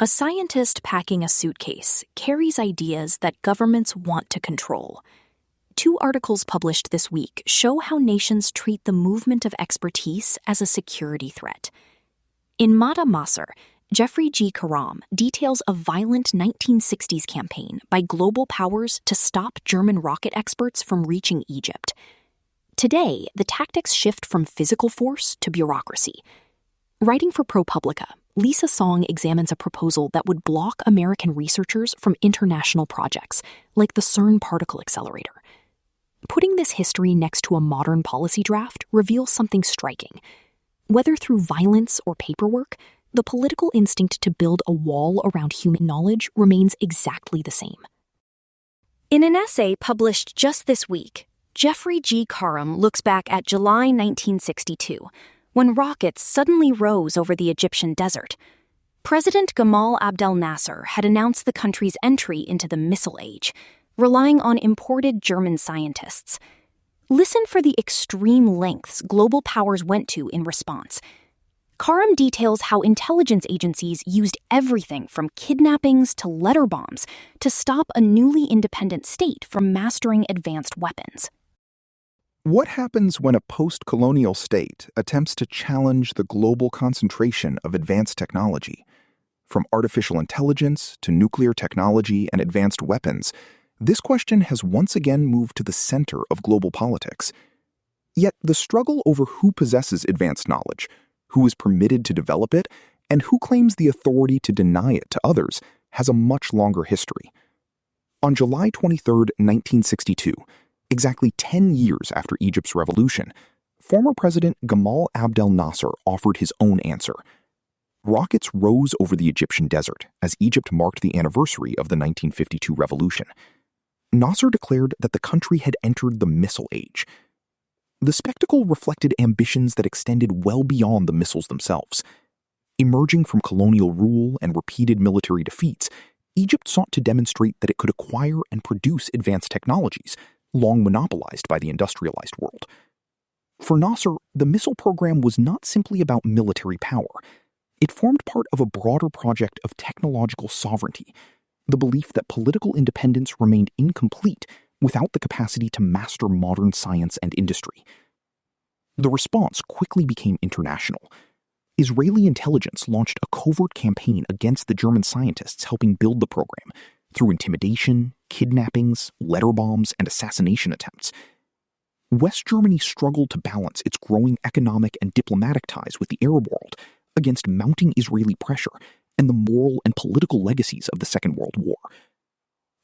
A scientist packing a suitcase carries ideas that governments want to control. Two articles published this week show how nations treat the movement of expertise as a security threat. In Mada Masr, Jeffrey G. Karam details a violent 1960s campaign by global powers to stop German rocket experts from reaching Egypt. Today, the tactics shift from physical force to bureaucracy. Writing for ProPublica, Lisa Song examines a proposal that would block American researchers from international projects, like the CERN particle accelerator. Putting this history next to a modern policy draft reveals something striking. Whether through violence or paperwork, the political instinct to build a wall around human knowledge remains exactly the same. In an essay published just this week, Jeffrey G. Karam looks back at July 1962, when rockets suddenly rose over the Egyptian desert. President Gamal Abdel Nasser had announced the country's entry into the missile age, relying on imported German scientists. Listen for the extreme lengths global powers went to in response. Karam details how intelligence agencies used everything from kidnappings to letter bombs to stop a newly independent state from mastering advanced weapons. What happens when a post-colonial state attempts to challenge the global concentration of advanced technology? From artificial intelligence to nuclear technology and advanced weapons, this question has once again moved to the center of global politics. Yet the struggle over who possesses advanced knowledge, who is permitted to develop it, and who claims the authority to deny it to others has a much longer history. On July 23, 1962, exactly 10 years after Egypt's revolution, former President Gamal Abdel Nasser offered his own answer. Rockets rose over the Egyptian desert as Egypt marked the anniversary of the 1952 revolution. Nasser declared that the country had entered the missile age. The spectacle reflected ambitions that extended well beyond the missiles themselves. Emerging from colonial rule and repeated military defeats, Egypt sought to demonstrate that it could acquire and produce advanced technologies, long monopolized by the industrialized world. For Nasser, the missile program was not simply about military power. It formed part of a broader project of technological sovereignty, the belief that political independence remained incomplete without the capacity to master modern science and industry. The response quickly became international. Israeli intelligence launched a covert campaign against the German scientists helping build the program, through intimidation, kidnappings, letter bombs, and assassination attempts. West Germany struggled to balance its growing economic and diplomatic ties with the Arab world against mounting Israeli pressure and the moral and political legacies of the Second World War.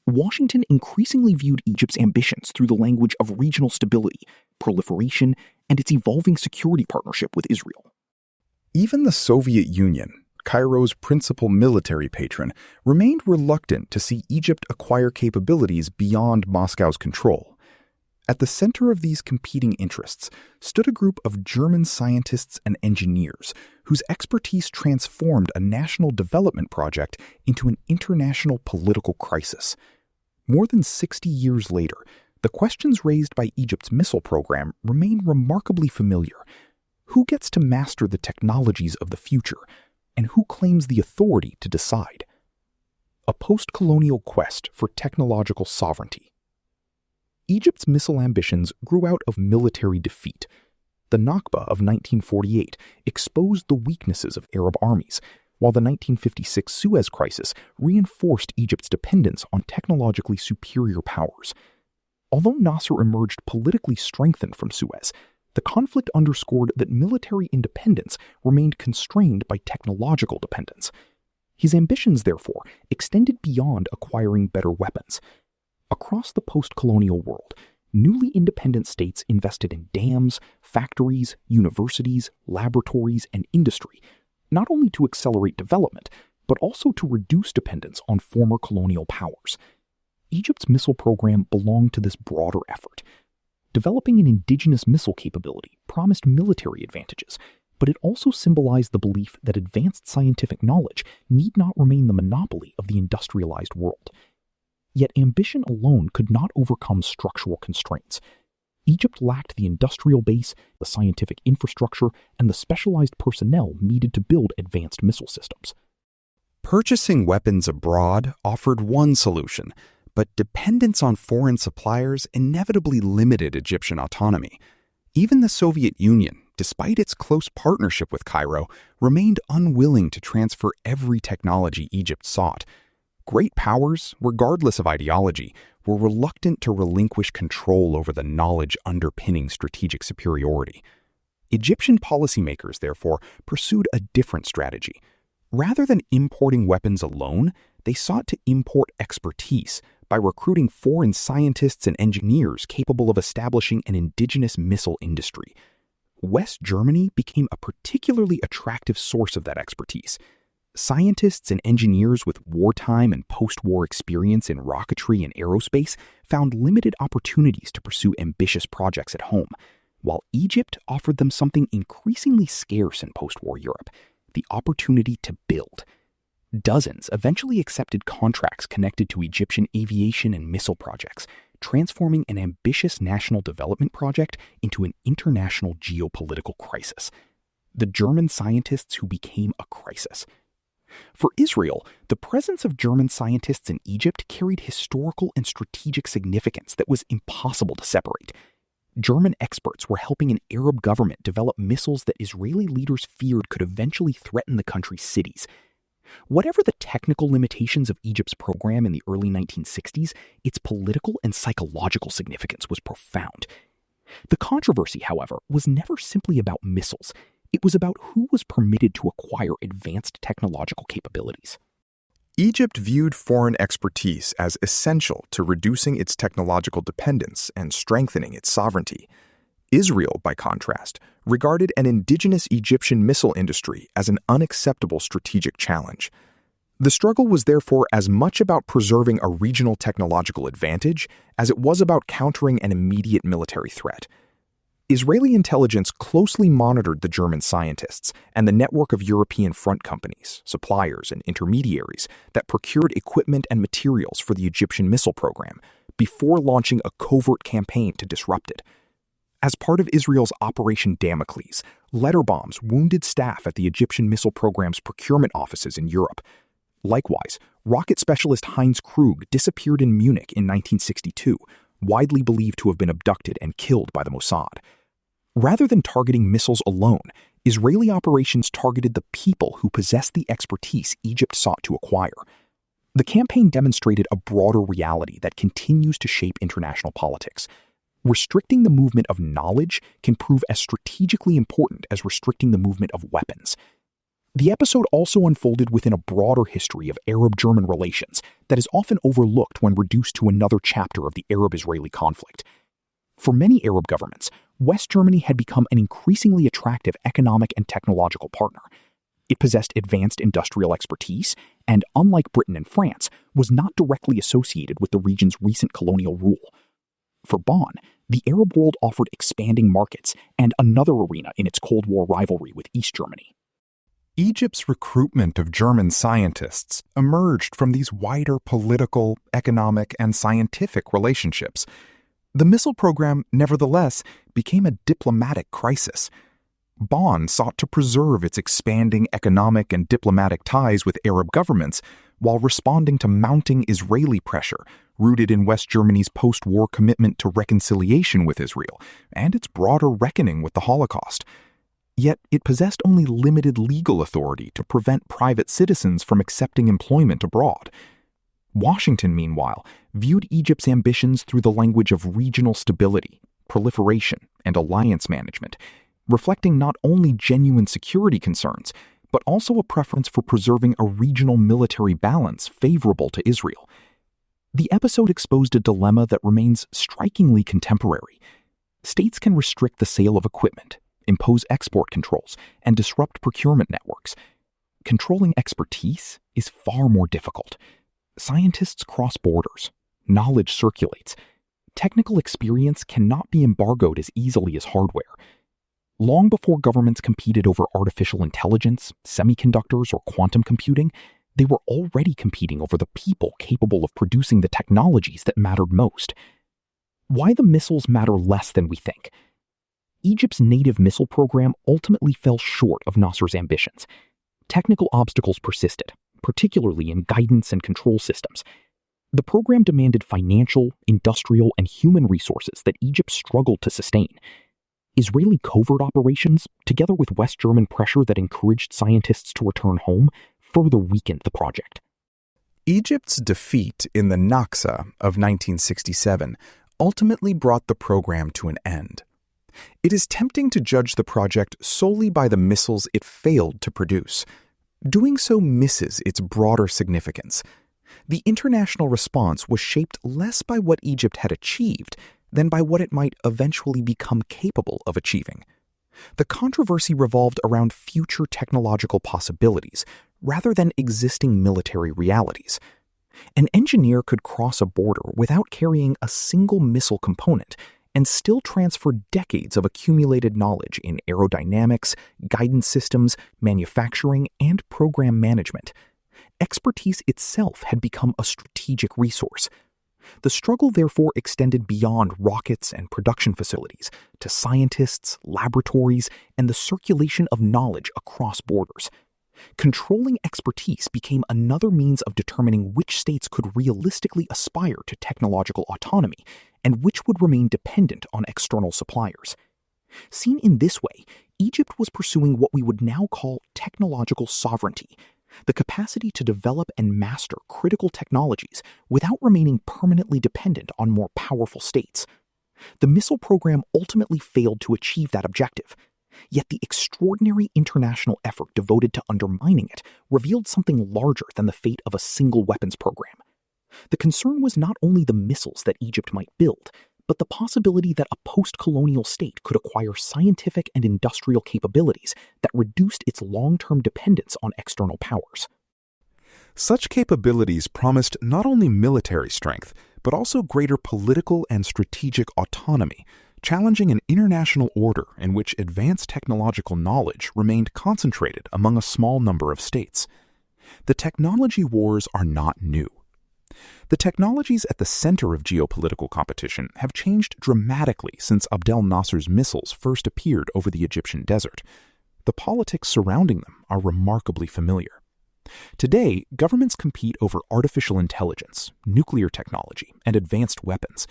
Washington increasingly viewed Egypt's ambitions through the language of regional stability, proliferation, and its evolving security partnership with Israel. Even the Soviet Union, Cairo's principal military patron, remained reluctant to see Egypt acquire capabilities beyond Moscow's control. At the center of these competing interests stood a group of German scientists and engineers whose expertise transformed a national development project into an international political crisis. More than 60 years later, the questions raised by Egypt's missile program remain remarkably familiar. Who gets to master the technologies of the future, and who claims the authority to decide? A post-colonial quest for technological sovereignty. Egypt's missile ambitions grew out of military defeat. The Nakba of 1948 exposed the weaknesses of Arab armies, while the 1956 Suez Crisis reinforced Egypt's dependence on technologically superior powers. Although Nasser emerged politically strengthened from Suez, the conflict underscored that military independence remained constrained by technological dependence. His ambitions, therefore, extended beyond acquiring better weapons. Across the post-colonial world, newly independent states invested in dams, factories, universities, laboratories, and industry, not only to accelerate development, but also to reduce dependence on former colonial powers. Egypt's missile program belonged to this broader effort. Developing an indigenous missile capability promised military advantages, but it also symbolized the belief that advanced scientific knowledge need not remain the monopoly of the industrialized world. Yet ambition alone could not overcome structural constraints. Egypt lacked the industrial base, the scientific infrastructure, and the specialized personnel needed to build advanced missile systems. Purchasing weapons abroad offered one solution, but dependence on foreign suppliers inevitably limited Egyptian autonomy. Even the Soviet Union, despite its close partnership with Cairo, remained unwilling to transfer every technology Egypt sought. Great powers, regardless of ideology, were reluctant to relinquish control over the knowledge underpinning strategic superiority. Egyptian policymakers, therefore, pursued a different strategy. Rather than importing weapons alone, they sought to import expertise by recruiting foreign scientists and engineers capable of establishing an indigenous missile industry. West Germany became a particularly attractive source of that expertise. Scientists and engineers with wartime and post-war experience in rocketry and aerospace found limited opportunities to pursue ambitious projects at home, while Egypt offered them something increasingly scarce in post-war Europe: the opportunity to build. Dozens eventually accepted contracts connected to Egyptian aviation and missile projects, transforming an ambitious national development project into an international geopolitical crisis. The German scientists who became a crisis. For Israel, the presence of German scientists in Egypt carried historical and strategic significance that was impossible to separate. German experts were helping an Arab government develop missiles that Israeli leaders feared could eventually threaten the country's cities. Whatever the technical limitations of Egypt's program in the early 1960s, its political and psychological significance was profound. The controversy, however, was never simply about missiles. It was about who was permitted to acquire advanced technological capabilities. Egypt viewed foreign expertise as essential to reducing its technological dependence and strengthening its sovereignty. Israel, by contrast, regarded an indigenous Egyptian missile industry as an unacceptable strategic challenge. The struggle was therefore as much about preserving a regional technological advantage as it was about countering an immediate military threat. Israeli intelligence closely monitored the German scientists and the network of European front companies, suppliers, and intermediaries that procured equipment and materials for the Egyptian missile program before launching a covert campaign to disrupt it. As part of Israel's Operation Damocles, letter bombs wounded staff at the Egyptian missile program's procurement offices in Europe. Likewise, rocket specialist Heinz Krug disappeared in Munich in 1962, widely believed to have been abducted and killed by the Mossad. Rather than targeting missiles alone, Israeli operations targeted the people who possessed the expertise Egypt sought to acquire. The campaign demonstrated a broader reality that continues to shape international politics. Restricting the movement of knowledge can prove as strategically important as restricting the movement of weapons. The episode also unfolded within a broader history of Arab-German relations that is often overlooked when reduced to another chapter of the Arab-Israeli conflict. For many Arab governments, West Germany had become an increasingly attractive economic and technological partner. It possessed advanced industrial expertise and, unlike Britain and France, was not directly associated with the region's recent colonial rule. For Bonn, the Arab world offered expanding markets and another arena in its Cold War rivalry with East Germany. Egypt's recruitment of German scientists emerged from these wider political, economic, and scientific relationships. The missile program, nevertheless, became a diplomatic crisis. Bonn sought to preserve its expanding economic and diplomatic ties with Arab governments while responding to mounting Israeli pressure rooted in West Germany's post-war commitment to reconciliation with Israel and its broader reckoning with the Holocaust. Yet it possessed only limited legal authority to prevent private citizens from accepting employment abroad. Washington, meanwhile, viewed Egypt's ambitions through the language of regional stability, proliferation, and alliance management, reflecting not only genuine security concerns, but also a preference for preserving a regional military balance favorable to Israel. The episode exposed a dilemma that remains strikingly contemporary. States can restrict the sale of equipment, impose export controls, and disrupt procurement networks. Controlling expertise is far more difficult. Scientists cross borders. Knowledge circulates. Technical experience cannot be embargoed as easily as hardware. Long before governments competed over artificial intelligence, semiconductors, or quantum computing, they were already competing over the people capable of producing the technologies that mattered most. Why the missiles matter less than we think? Egypt's native missile program ultimately fell short of Nasser's ambitions. Technical obstacles persisted, particularly in guidance and control systems. The program demanded financial, industrial, and human resources that Egypt struggled to sustain. Israeli covert operations, together with West German pressure that encouraged scientists to return home, further weakened the project. Egypt's defeat in the Nakba of 1967 ultimately brought the program to an end. It is tempting to judge the project solely by the missiles it failed to produce. Doing so misses its broader significance. The international response was shaped less by what Egypt had achieved than by what it might eventually become capable of achieving. The controversy revolved around future technological possibilities rather than existing military realities. An engineer could cross a border without carrying a single missile component and still transfer decades of accumulated knowledge in aerodynamics, guidance systems, manufacturing, and program management. Expertise itself had become a strategic resource. The struggle therefore extended beyond rockets and production facilities to scientists, laboratories, and the circulation of knowledge across borders. Controlling expertise became another means of determining which states could realistically aspire to technological autonomy and which would remain dependent on external suppliers. Seen in this way, Egypt was pursuing what we would now call technological sovereignty, the capacity to develop and master critical technologies without remaining permanently dependent on more powerful states. The missile program ultimately failed to achieve that objective, yet the extraordinary international effort devoted to undermining it revealed something larger than the fate of a single weapons program. The concern was not only the missiles that Egypt might build, but the possibility that a post-colonial state could acquire scientific and industrial capabilities that reduced its long-term dependence on external powers. Such capabilities promised not only military strength, but also greater political and strategic autonomy, challenging an international order in which advanced technological knowledge remained concentrated among a small number of states. The technology wars are not new. The technologies at the center of geopolitical competition have changed dramatically since Abdel Nasser's missiles first appeared over the Egyptian desert. The politics surrounding them are remarkably familiar. Today, governments compete over artificial intelligence, nuclear technology, and advanced weapons.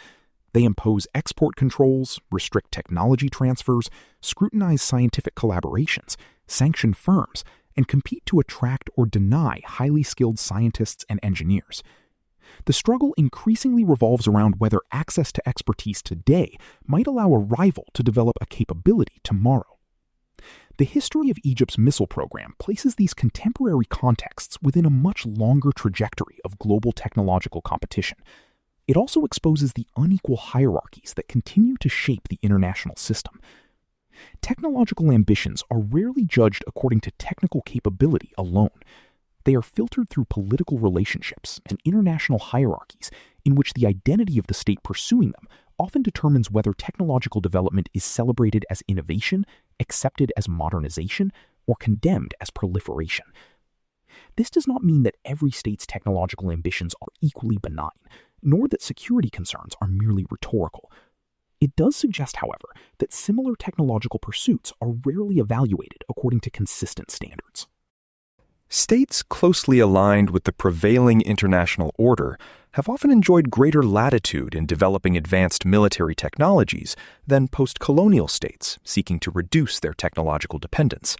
They impose export controls, restrict technology transfers, scrutinize scientific collaborations, sanction firms, and compete to attract or deny highly skilled scientists and engineers. The struggle increasingly revolves around whether access to expertise today might allow a rival to develop a capability tomorrow. The history of Egypt's missile program places these contemporary contexts within a much longer trajectory of global technological competition. It also exposes the unequal hierarchies that continue to shape the international system. Technological ambitions are rarely judged according to technical capability alone. They are filtered through political relationships and international hierarchies in which the identity of the state pursuing them often determines whether technological development is celebrated as innovation, accepted as modernization, or condemned as proliferation. This does not mean that every state's technological ambitions are equally benign, nor that security concerns are merely rhetorical. It does suggest, however, that similar technological pursuits are rarely evaluated according to consistent standards. States closely aligned with the prevailing international order have often enjoyed greater latitude in developing advanced military technologies than post-colonial states seeking to reduce their technological dependence.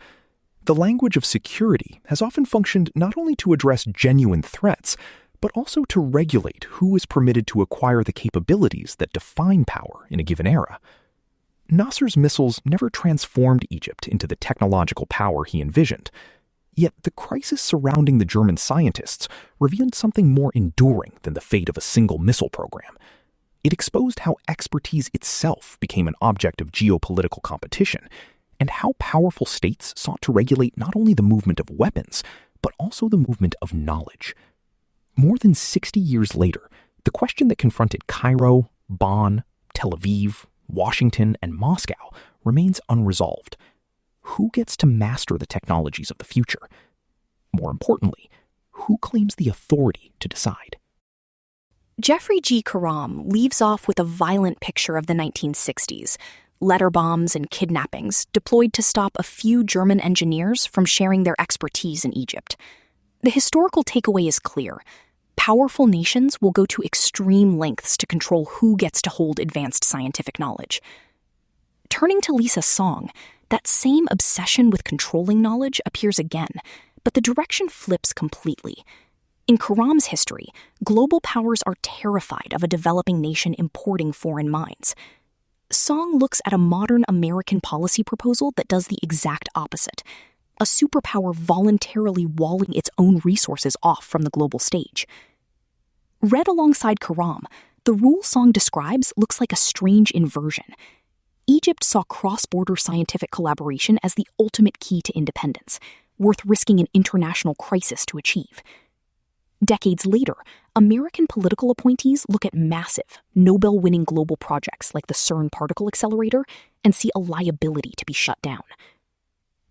The language of security has often functioned not only to address genuine threats, but also to regulate who is permitted to acquire the capabilities that define power in a given era. Nasser's missiles never transformed Egypt into the technological power he envisioned. Yet the crisis surrounding the German scientists revealed something more enduring than the fate of a single missile program. It exposed how expertise itself became an object of geopolitical competition, and how powerful states sought to regulate not only the movement of weapons, but also the movement of knowledge. More than 60 years later, the question that confronted Cairo, Bonn, Tel Aviv, Washington, and Moscow remains unresolved. Who gets to master the technologies of the future? More importantly, who claims the authority to decide? Jeffrey G. Karam leaves off with a violent picture of the 1960s, letter bombs and kidnappings deployed to stop a few German engineers from sharing their expertise in Egypt. The historical takeaway is clear. Powerful nations will go to extreme lengths to control who gets to hold advanced scientific knowledge. Turning to Lisa's song, that same obsession with controlling knowledge appears again, but the direction flips completely. In Karam's history, global powers are terrified of a developing nation importing foreign minds. Song looks at a modern American policy proposal that does the exact opposite, a superpower voluntarily walling its own resources off from the global stage. Read alongside Karam, the rule Song describes looks like a strange inversion. Egypt saw cross-border scientific collaboration as the ultimate key to independence, worth risking an international crisis to achieve. Decades later, American political appointees look at massive, Nobel-winning global projects like the CERN particle accelerator and see a liability to be shut down.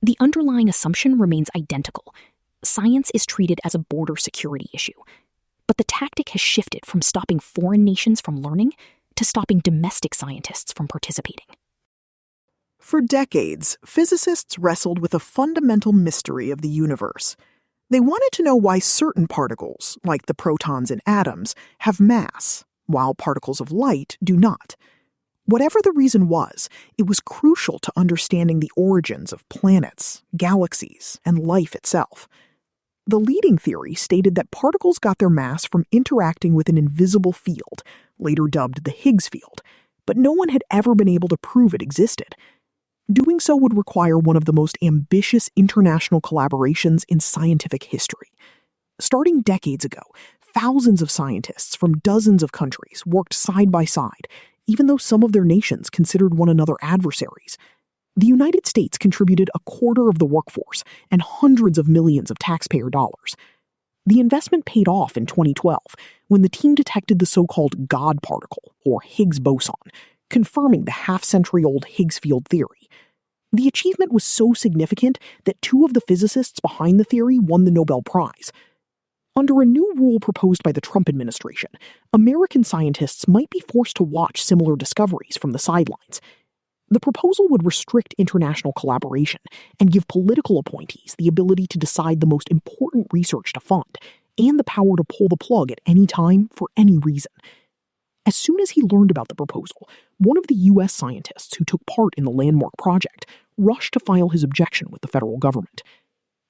The underlying assumption remains identical. Science is treated as a border security issue. But the tactic has shifted from stopping foreign nations from learning to stopping domestic scientists from participating. For decades, physicists wrestled with a fundamental mystery of the universe. They wanted to know why certain particles, like the protons in atoms, have mass, while particles of light do not. Whatever the reason was, it was crucial to understanding the origins of planets, galaxies, and life itself. The leading theory stated that particles got their mass from interacting with an invisible field, later dubbed the Higgs field, but no one had ever been able to prove it existed. Doing so would require one of the most ambitious international collaborations in scientific history. Starting decades ago, thousands of scientists from dozens of countries worked side by side, even though some of their nations considered one another adversaries. The United States contributed a quarter of the workforce and hundreds of millions of taxpayer dollars. The investment paid off in 2012 when the team detected the so-called God particle, or Higgs boson, confirming the half-century-old Higgs field theory. The achievement was so significant that two of the physicists behind the theory won the Nobel Prize. Under a new rule proposed by the Trump administration, American scientists might be forced to watch similar discoveries from the sidelines. The proposal would restrict international collaboration and give political appointees the ability to decide the most important research to fund and the power to pull the plug at any time for any reason. As soon as he learned about the proposal, one of the U.S. scientists who took part in the landmark project rushed to file his objection with the federal government.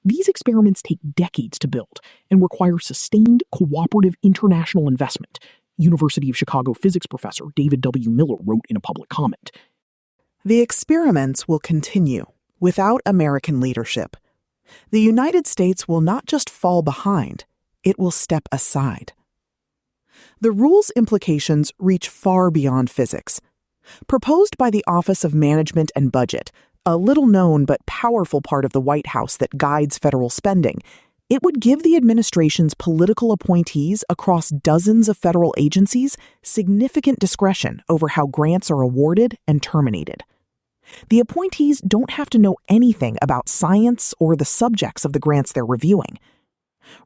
These experiments take decades to build and require sustained, cooperative international investment, University of Chicago physics professor David W. Miller wrote in a public comment. The experiments will continue without American leadership. The United States will not just fall behind, it will step aside. The rule's implications reach far beyond physics. Proposed by the Office of Management and Budget, a little-known but powerful part of the White House that guides federal spending, it would give the administration's political appointees across dozens of federal agencies significant discretion over how grants are awarded and terminated. The appointees don't have to know anything about science or the subjects of the grants they're reviewing.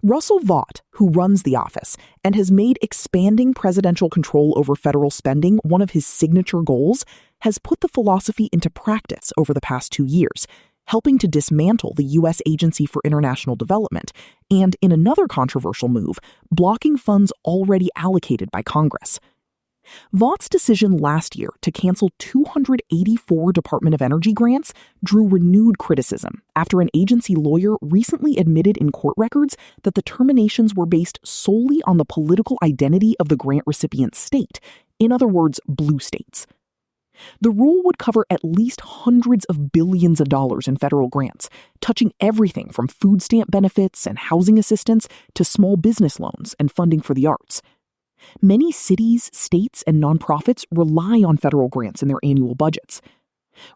Russell Vought, who runs the office and has made expanding presidential control over federal spending one of his signature goals, has put the philosophy into practice over the past 2 years, helping to dismantle the U.S. Agency for International Development and, in another controversial move, blocking funds already allocated by Congress. Vaught's decision last year to cancel 284 Department of Energy grants drew renewed criticism after an agency lawyer recently admitted in court records that the terminations were based solely on the political identity of the grant recipient state, in other words, blue states. The rule would cover at least hundreds of billions of dollars in federal grants, touching everything from food stamp benefits and housing assistance to small business loans and funding for the arts. Many cities, states, and nonprofits rely on federal grants in their annual budgets.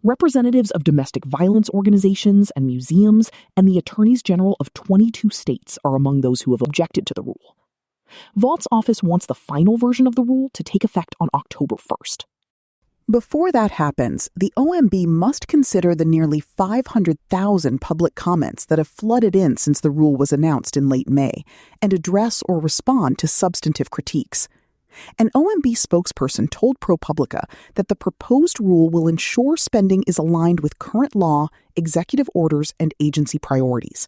Representatives of domestic violence organizations and museums and the attorneys general of 22 states are among those who have objected to the rule. Vaught's office wants the final version of the rule to take effect on October 1st. Before that happens, the OMB must consider the nearly 500,000 public comments that have flooded in since the rule was announced in late May and address or respond to substantive critiques. An OMB spokesperson told ProPublica that the proposed rule will ensure spending is aligned with current law, executive orders, and agency priorities.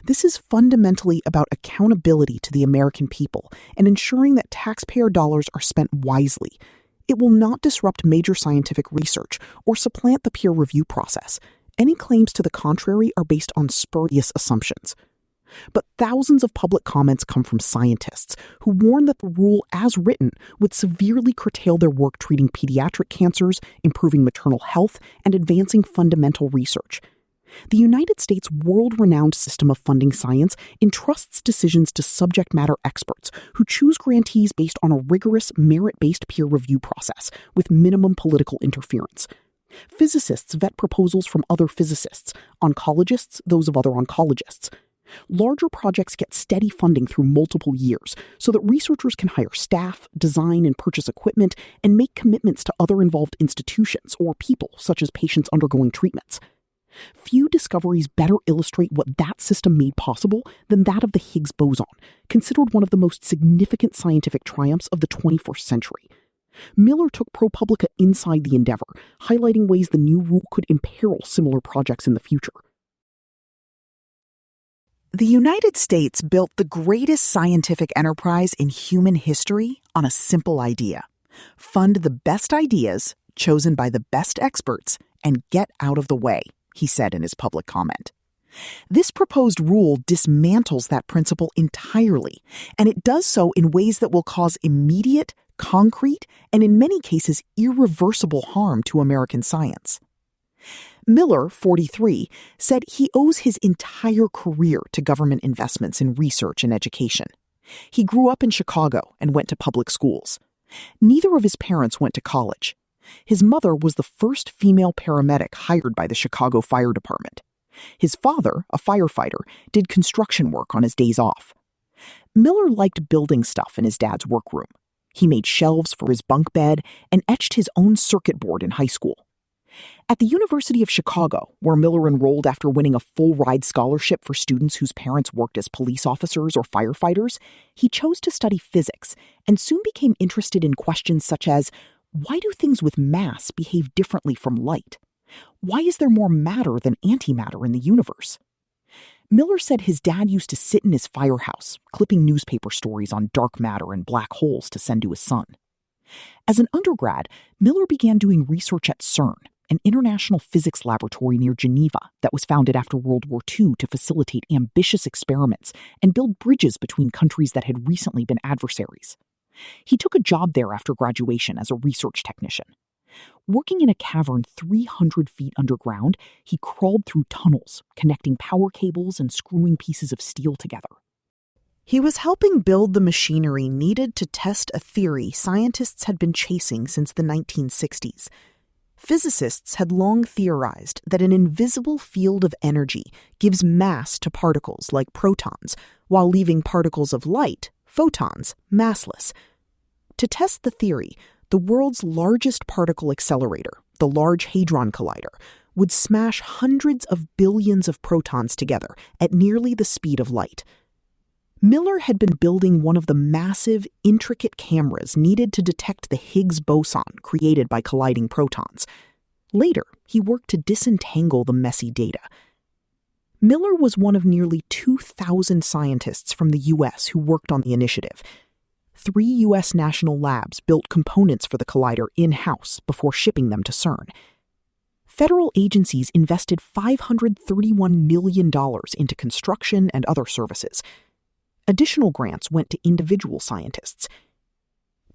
This is fundamentally about accountability to the American people and ensuring that taxpayer dollars are spent wisely. It will not disrupt major scientific research or supplant the peer review process. Any claims to the contrary are based on spurious assumptions. But thousands of public comments come from scientists who warn that the rule as written would severely curtail their work treating pediatric cancers, improving maternal health, and advancing fundamental research. The United States' world-renowned system of funding science entrusts decisions to subject matter experts who choose grantees based on a rigorous, merit-based peer review process with minimum political interference. Physicists vet proposals from other physicists, oncologists those of other oncologists. Larger projects get steady funding through multiple years so that researchers can hire staff, design and purchase equipment, and make commitments to other involved institutions or people, such as patients undergoing treatments. Few discoveries better illustrate what that system made possible than that of the Higgs boson, considered one of the most significant scientific triumphs of the 21st century. Miller took ProPublica inside the endeavor, highlighting ways the new rule could imperil similar projects in the future. The United States built the greatest scientific enterprise in human history on a simple idea. Fund the best ideas, chosen by the best experts, and get out of the way, he said in his public comment. This proposed rule dismantles that principle entirely, and it does so in ways that will cause immediate, concrete, and in many cases irreversible harm to American science. Miller, 43, said he owes his entire career to government investments in research and education. He grew up in Chicago and went to public schools. Neither of his parents went to college. His mother was the first female paramedic hired by the Chicago Fire Department. His father, a firefighter, did construction work on his days off. Miller liked building stuff in his dad's workroom. He made shelves for his bunk bed and etched his own circuit board in high school. At the University of Chicago, where Miller enrolled after winning a full-ride scholarship for students whose parents worked as police officers or firefighters, he chose to study physics and soon became interested in questions such as, why do things with mass behave differently from light? Why is there more matter than antimatter in the universe? Miller said his dad used to sit in his firehouse, clipping newspaper stories on dark matter and black holes to send to his son. As an undergrad, Miller began doing research at CERN, an international physics laboratory near Geneva that was founded after World War II to facilitate ambitious experiments and build bridges between countries that had recently been adversaries. He took a job there after graduation as a research technician. Working in a cavern 300 feet underground, he crawled through tunnels, connecting power cables and screwing pieces of steel together. He was helping build the machinery needed to test a theory scientists had been chasing since the 1960s. Physicists had long theorized that an invisible field of energy gives mass to particles like protons, while leaving particles of light, photons, massless. To test the theory, the world's largest particle accelerator, the Large Hadron Collider, would smash hundreds of billions of protons together at nearly the speed of light. Miller had been building one of the massive, intricate cameras needed to detect the Higgs boson created by colliding protons. Later, he worked to disentangle the messy data. Miller was one of nearly 2,000 scientists from the U.S. who worked on the initiative. 3 U.S. national labs built components for the collider in-house before shipping them to CERN. Federal agencies invested $531 million into construction and other services. Additional grants went to individual scientists.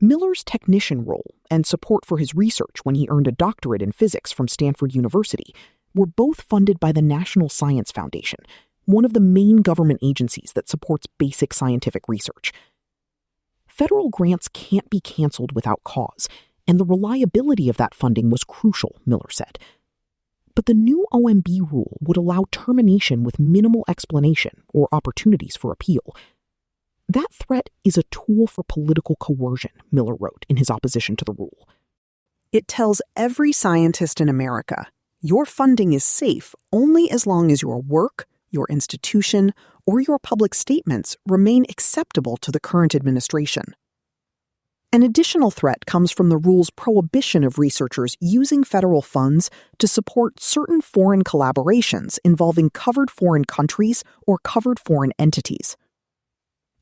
Miller's technician role and support for his research when he earned a doctorate in physics from Stanford University were both funded by the National Science Foundation, one of the main government agencies that supports basic scientific research. Federal grants can't be canceled without cause, and the reliability of that funding was crucial, Miller said. But the new OMB rule would allow termination with minimal explanation or opportunities for appeal. That threat is a tool for political coercion, Miller wrote in his opposition to the rule. It tells every scientist in America, your funding is safe only as long as your work, your institution, or your public statements remain acceptable to the current administration. An additional threat comes from the rule's prohibition of researchers using federal funds to support certain foreign collaborations involving covered foreign countries or covered foreign entities.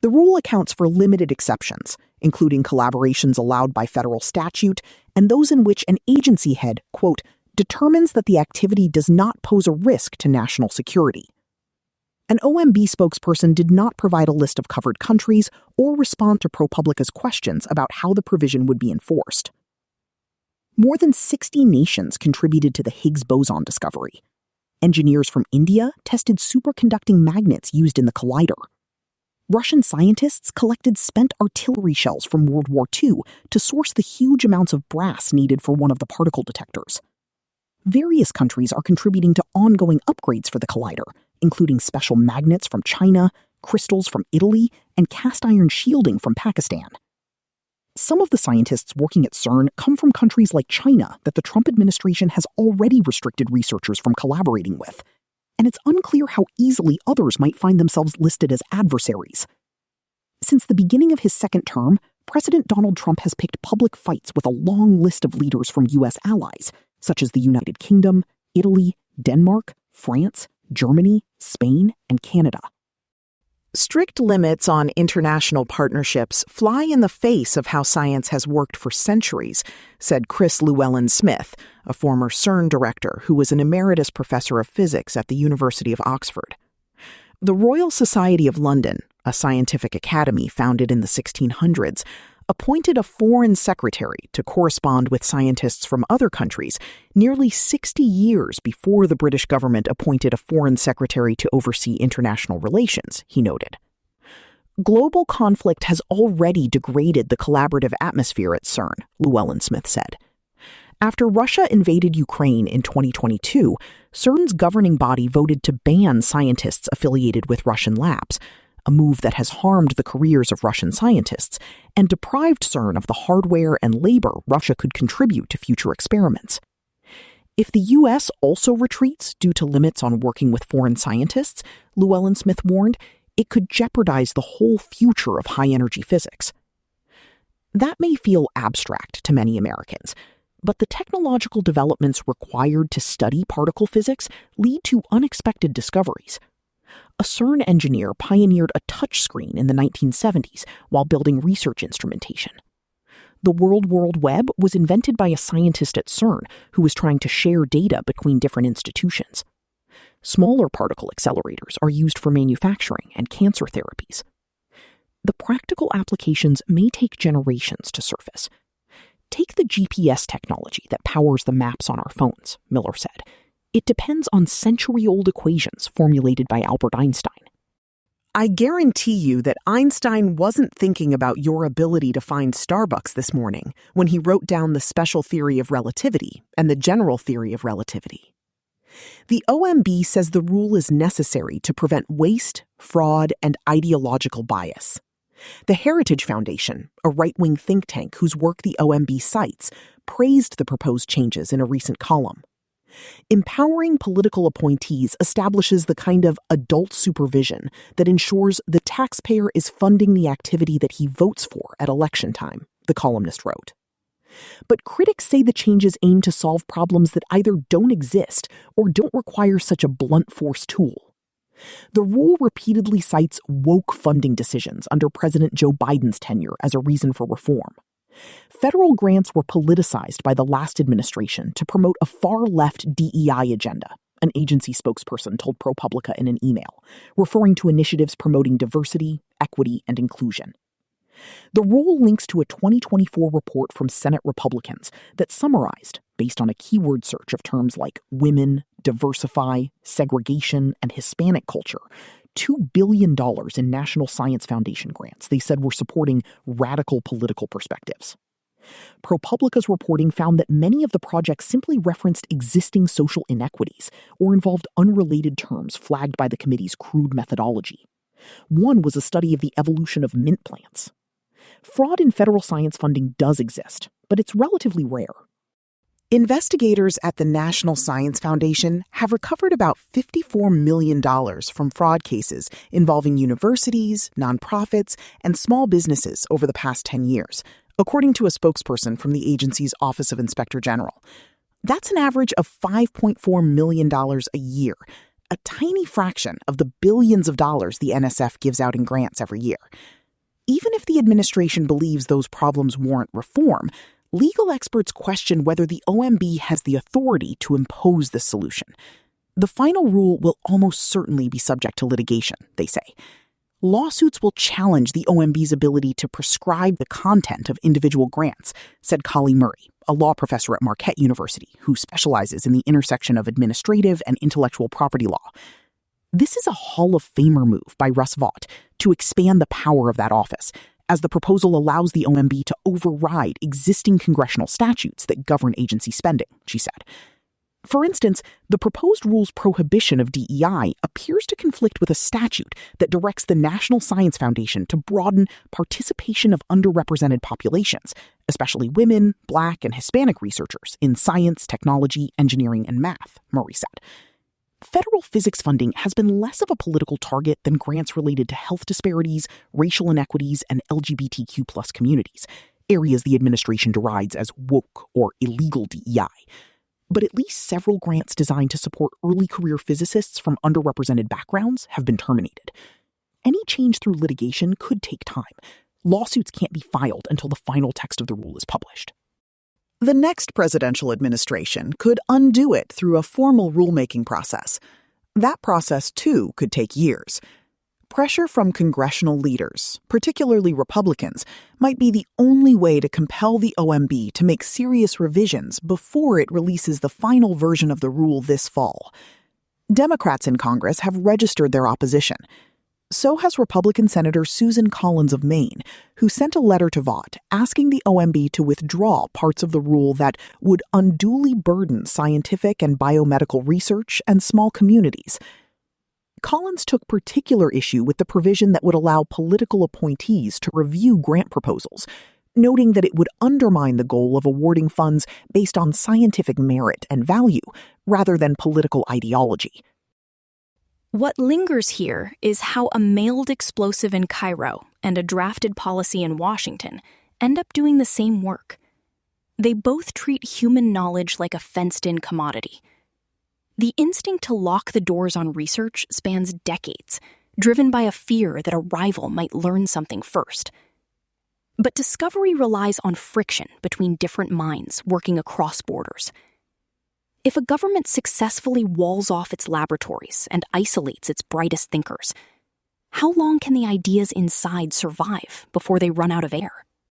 The rule accounts for limited exceptions, including collaborations allowed by federal statute and those in which an agency head, quote, determines that the activity does not pose a risk to national security. An OMB spokesperson did not provide a list of covered countries or respond to ProPublica's questions about how the provision would be enforced. More than 60 nations contributed to the Higgs boson discovery. Engineers from India tested superconducting magnets used in the collider. Russian scientists collected spent artillery shells from World War II to source the huge amounts of brass needed for one of the particle detectors. Various countries are contributing to ongoing upgrades for the collider, including special magnets from China, crystals from Italy, and cast iron shielding from Pakistan. Some of the scientists working at CERN come from countries like China that the Trump administration has already restricted researchers from collaborating with, and it's unclear how easily others might find themselves listed as adversaries. Since the beginning of his second term, President Donald Trump has picked public fights with a long list of leaders from U.S. allies, such as the United Kingdom, Italy, Denmark, France, Germany, Spain, and Canada. Strict limits on international partnerships fly in the face of how science has worked for centuries, said Chris Llewellyn-Smith, a former CERN director who was an emeritus professor of physics at the University of Oxford. The Royal Society of London, a scientific academy founded in the 1600s, appointed a foreign secretary to correspond with scientists from other countries nearly 60 years before the British government appointed a foreign secretary to oversee international relations, he noted. Global conflict has already degraded the collaborative atmosphere at CERN, Llewellyn-Smith said. After Russia invaded Ukraine in 2022, CERN's governing body voted to ban scientists affiliated with Russian labs, a move that has harmed the careers of Russian scientists and deprived CERN of the hardware and labor Russia could contribute to future experiments. If the U.S. also retreats due to limits on working with foreign scientists, Llewellyn-Smith warned, it could jeopardize the whole future of high-energy physics. That may feel abstract to many Americans, but the technological developments required to study particle physics lead to unexpected discoveries. A CERN engineer pioneered a touchscreen in the 1970s while building research instrumentation. The World Web was invented by a scientist at CERN who was trying to share data between different institutions. Smaller particle accelerators are used for manufacturing and cancer therapies. The practical applications may take generations to surface. Take the GPS technology that powers the maps on our phones, Miller said. It depends on century-old equations formulated by Albert Einstein. I guarantee you that Einstein wasn't thinking about your ability to find Starbucks this morning when he wrote down the special theory of relativity and the general theory of relativity. The OMB says the rule is necessary to prevent waste, fraud, and ideological bias. The Heritage Foundation, a right-wing think tank whose work the OMB cites, praised the proposed changes in a recent column. Empowering political appointees establishes the kind of adult supervision that ensures the taxpayer is funding the activity that he votes for at election time, the columnist wrote. But critics say the changes aim to solve problems that either don't exist or don't require such a blunt force tool. The rule repeatedly cites woke funding decisions under President Joe Biden's tenure as a reason for reform. Federal grants were politicized by the last administration to promote a far-left DEI agenda, an agency spokesperson told ProPublica in an email, referring to initiatives promoting diversity, equity, and inclusion. The rule links to a 2024 report from Senate Republicans that summarized, based on a keyword search of terms like women, diversify, segregation, and Hispanic culture, $2 billion in National Science Foundation grants they said were supporting radical political perspectives. ProPublica's reporting found that many of the projects simply referenced existing social inequities or involved unrelated terms flagged by the committee's crude methodology. One was a study of the evolution of mint plants. Fraud in federal science funding does exist, but it's relatively rare. Investigators at the National Science Foundation have recovered about $54 million from fraud cases involving universities, nonprofits, and small businesses over the past 10 years, according to a spokesperson from the agency's Office of Inspector General. That's an average of $5.4 million a year, a tiny fraction of the billions of dollars the NSF gives out in grants every year. Even if the administration believes those problems warrant reform, legal experts question whether the OMB has the authority to impose this solution. The final rule will almost certainly be subject to litigation, they say. Lawsuits will challenge the OMB's ability to prescribe the content of individual grants, said Kali Murray, a law professor at Marquette University who specializes in the intersection of administrative and intellectual property law. This is a Hall of Famer move by Russ Vought to expand the power of that office, as the proposal allows the OMB to override existing congressional statutes that govern agency spending, she said. For instance, the proposed rule's prohibition of DEI appears to conflict with a statute that directs the National Science Foundation to broaden participation of underrepresented populations, especially women, Black, and Hispanic researchers in science, technology, engineering, and math, Murray said. Federal physics funding has been less of a political target than grants related to health disparities, racial inequities, and LGBTQ+ communities, areas the administration derides as woke or illegal DEI. But at least several grants designed to support early career physicists from underrepresented backgrounds have been terminated. Any change through litigation could take time. Lawsuits can't be filed until the final text of the rule is published. The next presidential administration could undo it through a formal rulemaking process. That process, too, could take years. Pressure from congressional leaders, particularly Republicans, might be the only way to compel the OMB to make serious revisions before it releases the final version of the rule this fall. Democrats in Congress have registered their opposition. So has Republican Senator Susan Collins of Maine, who sent a letter to Vought asking the OMB to withdraw parts of the rule that would unduly burden scientific and biomedical research and small communities. Collins took particular issue with the provision that would allow political appointees to review grant proposals, noting that it would undermine the goal of awarding funds based on scientific merit and value rather than political ideology. What lingers here is how a mailed explosive in Cairo and a drafted policy in Washington end up doing the same work. They both treat human knowledge like a fenced-in commodity. The instinct to lock the doors on research spans decades, driven by a fear that a rival might learn something first. But discovery relies on friction between different minds working across borders. If a government successfully walls off its laboratories and isolates its brightest thinkers, how long can the ideas inside survive before they run out of air?